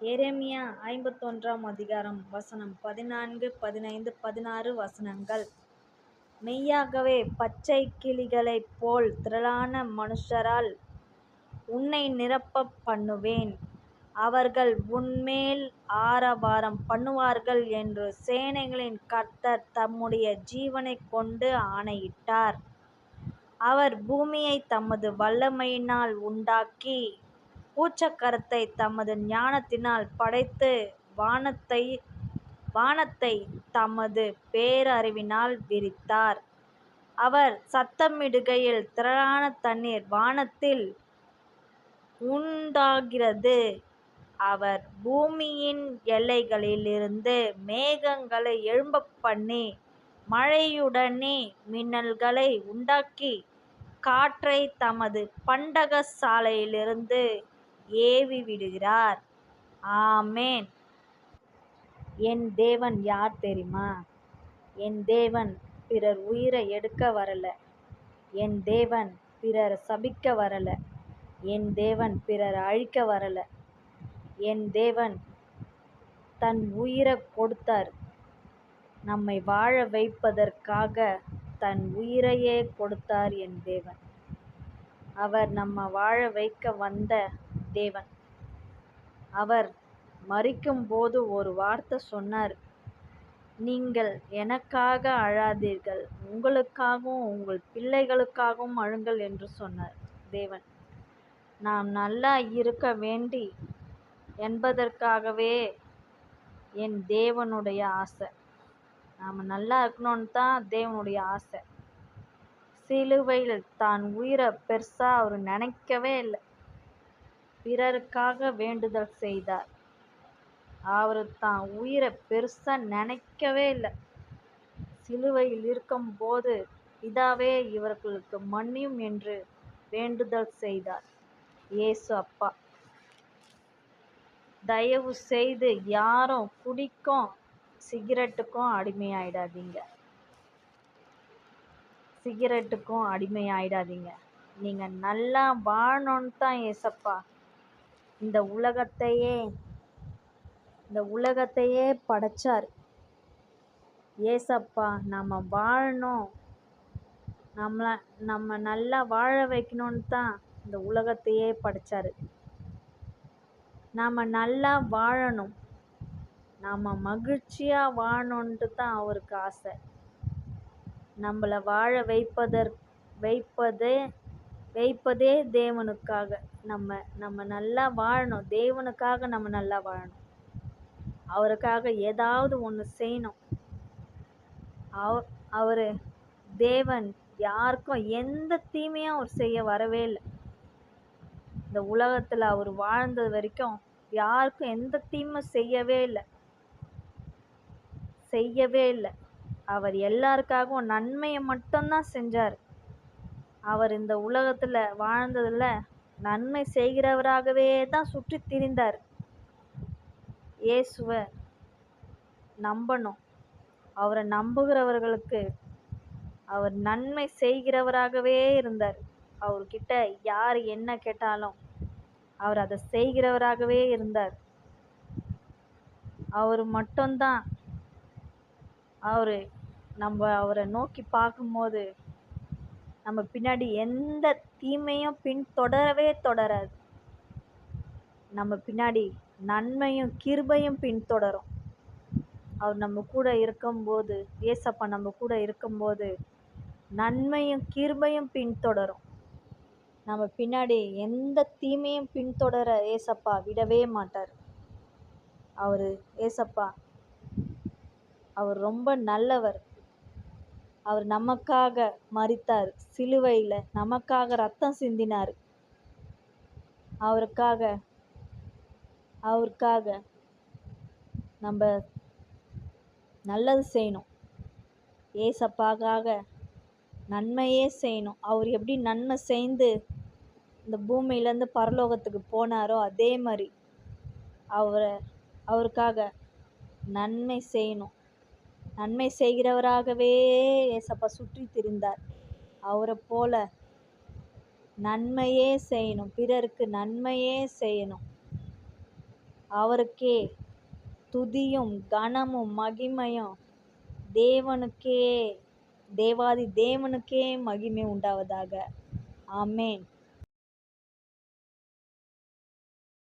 எரேமியா 51 அதிகாரம் வசனம் 14, 15, 16 வசனங்கள். மெய்யாகவே பச்சைக் கிளிகளைப் போல் திரளான மனுஷரால் உன்னை நிரப்பப் பண்ணுவேன். அவர்கள் உன்மேல் ஆரவாரம் பண்ணுவார்கள் என்று சேனைகளின் கர்த்தர் தம்முடைய ஜீவனைக் கொண்டு ஆணையிட்டார். அவர் பூமியைத் தமது வல்லமையினால் உண்டாக்கி, பூச்சக்கரத்தைத் தமது ஞானத்தினால் படைத்து, வானத்தைத் தமது பேரறிவினால் விரித்தார். அவர் சத்தமிடுகையில் திரளான தண்ணீர் வானத்தில் உண்டாகிறது. அவர் பூமியின் எல்லைகளிலிருந்து மேகங்களை எழும்பப்பண்ணி, மழையுடனே மின்னல்களை உண்டாக்கி, காற்றைத் தமது பண்டக சாலையிலிருந்து ஏவிவிடுகிறார். ஆமென். என் தேவன் யார் தெரியுமா? என் தேவன் பிறர் உயிரை எடுக்க வரல. என் தேவன் பிறரை சபிக்க வரல. என் தேவன் பிறரை அழிக்க வரல. என் தேவன் தன் உயிரை கொடுத்தார். நம்மை வாழ வைப்பதற்காக தன் உயிரையே கொடுத்தார் என் தேவன். அவர் நம்ம வாழ வைக்க வந்த தேவன். அவர் மரிக்கும்போது ஒரு வார்த்தை சொன்னார், நீங்கள் எனக்காக அழாதீர்கள், உங்களுக்காகவும் உங்கள் பிள்ளைகளுக்காகவும் அழுங்கள் என்று சொன்னார் தேவன். நாம் நல்லா இருக்க வேண்டி என்பதற்காகவே என் தேவனுடைய ஆசை. நாம் நல்லா இருக்கணும்னு தான் தேவனுடைய ஆசை. சிலுவையில் தான் உயிரை பெருசா அவர் நினைக்கவே இல்லை. பிறருக்காக வேண்டுதல் செய்தார். அவர் தான் உயிரை பெருசா நினைக்கவே இல்லை. சிலுவையில் இருக்கும்போது பிதாவே இவர்களுக்கு மன்னியும் என்று வேண்டுதல் செய்தார் இயேசு அப்பா. தயவு செய்து யாரும் குடிக்கும் சிகரெட்டுக்கும் அடிமையாயிடாதீங்க. நீங்க நல்லா வாழணும்னு தான் ஏசப்பா இந்த உலகத்தையே படைச்சார். ஏசப்பா நம்ம வாழணும், நம்ம நல்லா வாழ வைக்கணும்னு தான் இந்த உலகத்தையே படைச்சாரு. நாம நல்லா வாழணும், நாம மகிழ்ச்சியா வாழணுன்ட்டு தான் அவருக்கு ஆசை. நம்மளை வாழ வைப்பதே தேவனுக்காக. நம்ம நல்லா வாழணும், தேவனுக்காக நம்ம நல்லா வாழணும். அவருக்காக ஏதாவது ஒன்று செய்யணும். அவரு தேவன் யாருக்கும் எந்த தீமையும் அவர் செய்ய வரவே இல்லை. இந்த உலகத்துல அவர் வாழ்ந்தது வரைக்கும் யாருக்கும் எந்த தீமை செய்யவே இல்லை. அவர் எல்லாருக்காகவும் நன்மையை மட்டும்தான் செஞ்சார். அவர் இந்த உலகத்துல வாழ்ந்ததுல நன்மை செய்கிறவராகவே தான் சுற்றி திரிந்தார். இயேசுவை நம்பணும். அவரை நம்புகிறவர்களுக்கு அவர் நன்மை செய்கிறவராகவே இருந்தார். அவர்கிட்ட யார் என்ன கேட்டாலும் அவர் அதை செய்கிறவராகவே இருந்தார். அவர் மட்டும்தான் அவரை நோக்கி பார்க்கும்போது நம்ம பின்னாடி எந்த தீமையும் பின்தொடரவே தொடராது. நம்ம பின்னாடி நன்மையும் கிருபையும் பின்தொடரும். அவர் நம்ம கூட இருக்கும்போது, ஏசப்பா நம்ம கூட இருக்கும்போது நன்மையும் கிருபையும் பின்தொடரும். நம்ம பின்னாடி எந்த தீமையும் பின்தொடர ஏசப்பா விடவே மாட்டார். ஏசப்பா அவர் ரொம்ப நல்லவர். அவர் நமக்காக மரித்தார். சிலுவையில் நமக்காக ரத்தம் சிந்தினார். அவருக்காக நம்ம நல்லது செய்யணும். ஏசப்பாக்காக நன்மையே செய்யணும். அவர் எப்படி நன்மை செய்து இந்த பூமியிலேருந்து பரலோகத்துக்கு போனாரோ அதே மாதிரி அவருக்காக நன்மை செய்யணும். நன்மை செய்கிறவராகவே ஏசப்பா சுற்றி திரிந்தார். அவரை போல நன்மையே செய்யணும், பிறருக்கு நன்மையே செய்யணும். அவருக்கே துதியும் கனமும் மகிமையும் தேவனுக்கே, தேவாதி தேவனுக்கே மகிமை உண்டாவதாக. ஆமென்.